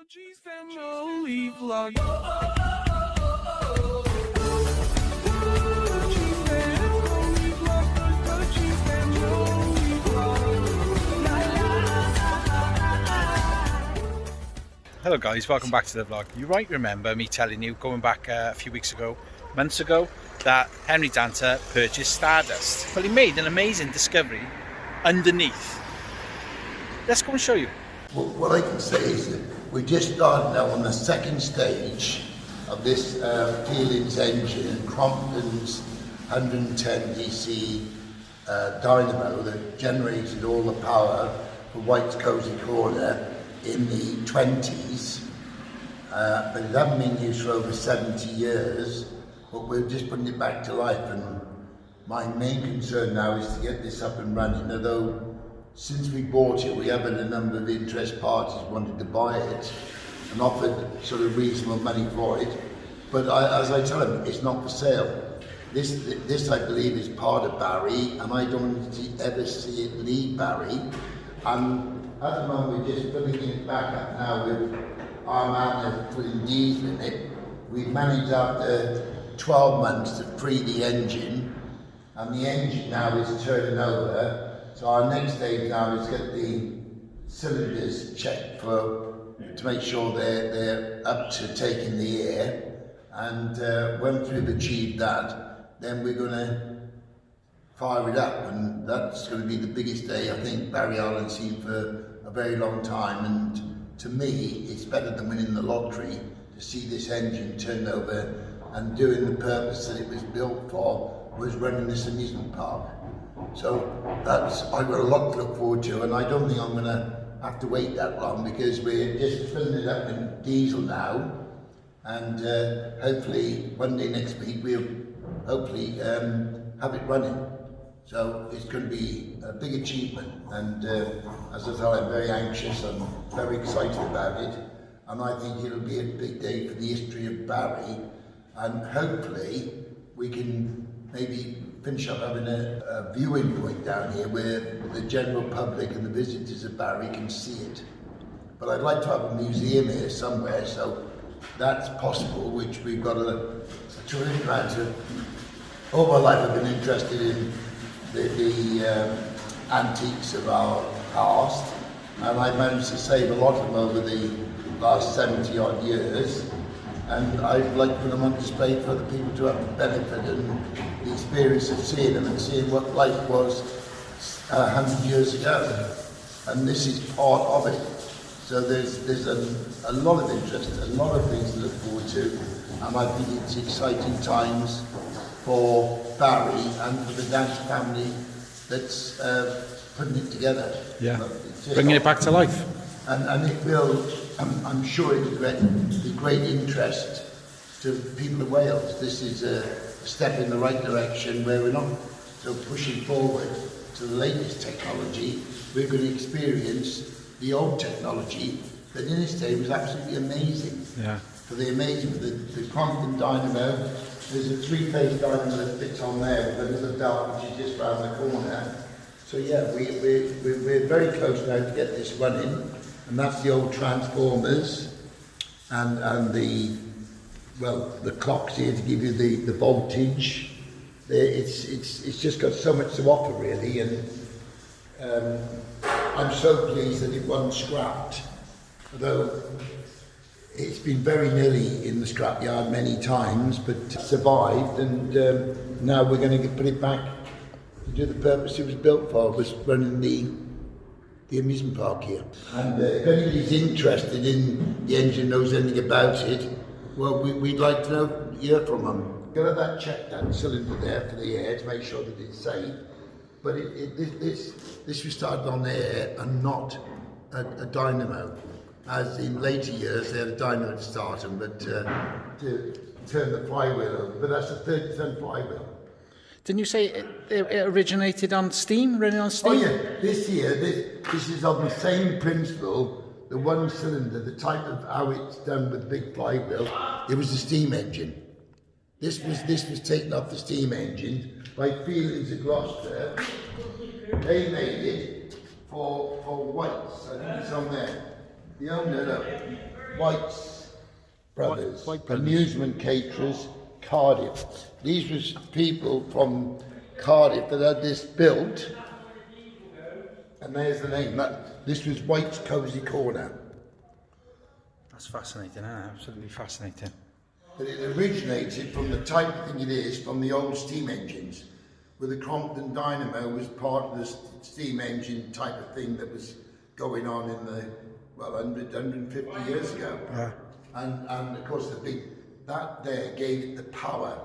G's family vlog. Hello guys, welcome back to the vlog. You might remember me telling you, going back a few weeks ago, months ago, that Henry Danter purchased Stardust. Well, he made an amazing discovery underneath. Let's go and show you. Well, what I can say is that we're just starting now on the second stage of this Feelings engine and Crompton's 110 DC dynamo that generated all the power for White's Cozy Corner in the 20s, but it hadn't been used for over 70 years, but we're just putting it back to life. And my main concern now is to get this up and running, although since we bought it we have had a number of interest parties wanted to buy it and offered sort of reasonable money for it, but as I tell them, it's not for sale. This I believe is part of Barry, and I don't want to ever see it leave Barry. And at the moment we're just filling it back up now with our man of putting diesel in it. We've managed after 12 months to free the engine, and the engine now is turning over. So our next stage now is get the cylinders checked to make sure they're up to taking the air. And once we've achieved that, then we're going to fire it up, and that's going to be the biggest day I think Barry Island's seen for a very long time. And to me, it's better than winning the lottery to see this engine turned over and doing the purpose that it was built for, was running this amusement park. So I've got a lot to look forward to, and I don't think I'm going to have to wait that long, because we're just filling it up in diesel now, and hopefully one day next week we'll hopefully have it running. So it's going to be a big achievement, and as I said, I'm very anxious, I'm very excited about it, and I think it'll be a big day for the history of Barry, and hopefully we can maybe finish up having a viewing point down here where the general public and the visitors of Barry can see it. But I'd like to have a museum here somewhere, so that's possible, which we've got a terrific amount of. All my life I've been interested in the antiques of our past, and I managed to save a lot of them over the last 70 odd years, and I'd like to put them on display for the people to have the benefit and the experience of seeing them and seeing what life was 100 years ago, and this is part of it. So there's a lot of interest, a lot of things to look forward to, and I think it's exciting times for Barry and for the Danter family that's putting it together. Yeah, bringing it back to life. And it will, I'm sure it will be great interest to people of Wales. This is a step in the right direction where we're not so pushing forward to the latest technology. We're going to experience the old technology that in its day was absolutely amazing. Yeah. For the Crompton dynamo, there's a three-phase dynamo that fits on there with another belt which is just round the corner. So yeah, we're very close now to get this running, and that's the old transformers and the clocks here to give you the voltage. It's just got so much to offer really, and I'm so pleased that it wasn't scrapped, although it's been very nearly in the scrapyard many times, but survived, and now we're going to put it back to do the purpose it was built for, was running the amusement park here. And if anybody's interested in the engine, knows anything about it, well, we'd like to hear from them. Get that checked, that cylinder there for the air to make sure that it's safe. But this was started on air and not a dynamo. As in later years, they had a dynamo to start them, but to turn the flywheel over. But that's a 30-ton flywheel. Didn't you say it originated on steam, running on steam? Oh yeah, this is on the same principle, the one cylinder, the type of how it's done with the big flywheel. It was a steam engine. This was taken off the steam engine by Feelings of Gloucester. They made it for White's, I think it's on there. The owner, the White's Brothers, White Brothers. amusement caterers, Cardiff. These was people from Cardiff that had this built, and there's the name. This was White's Cozy Corner. That's fascinating, isn't it? Absolutely fascinating. But it originated from the type of thing it is from the old steam engines, where the Crompton Dynamo was part of the steam engine type of thing that was going on in the 150 years ago. Yeah. And of course that there gave it the power.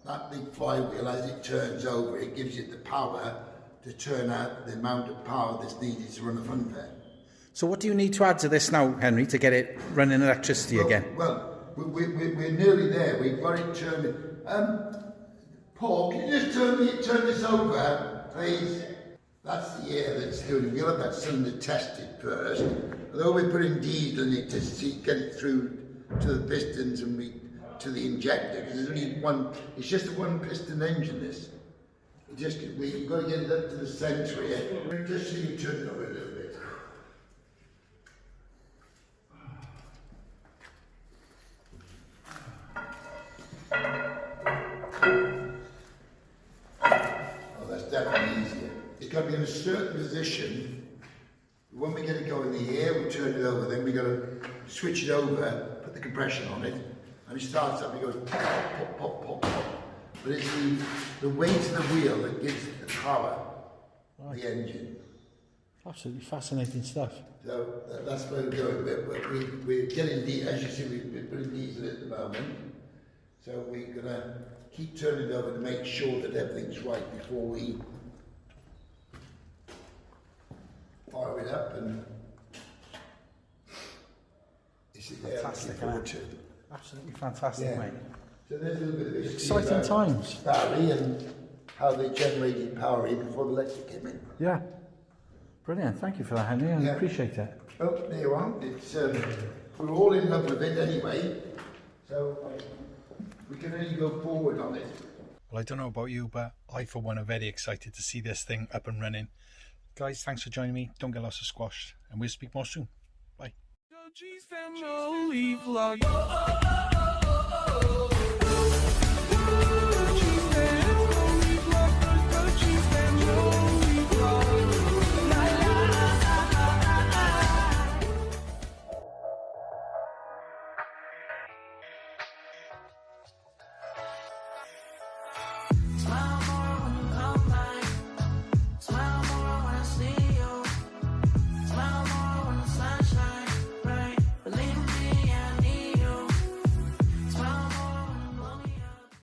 That big flywheel, as it turns over, it gives it the power to turn out the amount of power that's needed to run a fun fair. So what do you need to add to this now, Henry, to get it running electricity again? Well, we're nearly there. We've got it turning. Paul, can you just turn this over, please? That's the air that's doing it. We'll have that cylinder tested first. Although we're putting diesel in it to get it through to the pistons and to the injector, because there's only one. It's just a one-piston engine. This. We've got to get it up to the centre here. Just so you turn it over a little bit. Oh, that's definitely easier. It's got to be in a certain position. When we get it going in the air, we turn it over. Then we got to switch it over, put the compression on it, and it starts up. It goes pop, pop, pop, pop, pop. But it's the weight of the wheel that gives it the power, right. The engine. Absolutely fascinating stuff. So that's where we're going. We're getting diesel, as you see, we're putting diesel at the moment. So we're going to keep turning it over to make sure that everything's right before we fire it up. And it's fantastic, absolutely fantastic, yeah. mate. So there's a little bit of exciting times. Barry and how they generated power here before the electric came in. Yeah. Brilliant. Thank you for that, Henry. I appreciate it. Well, there you are. It's we're all in love with it anyway, so we can only go forward on it. Well, I don't know about you, but I, for one, are very excited to see this thing up and running. Guys, thanks for joining me. Don't get lost or squashed, and we'll speak more soon. Bye. Family vlog.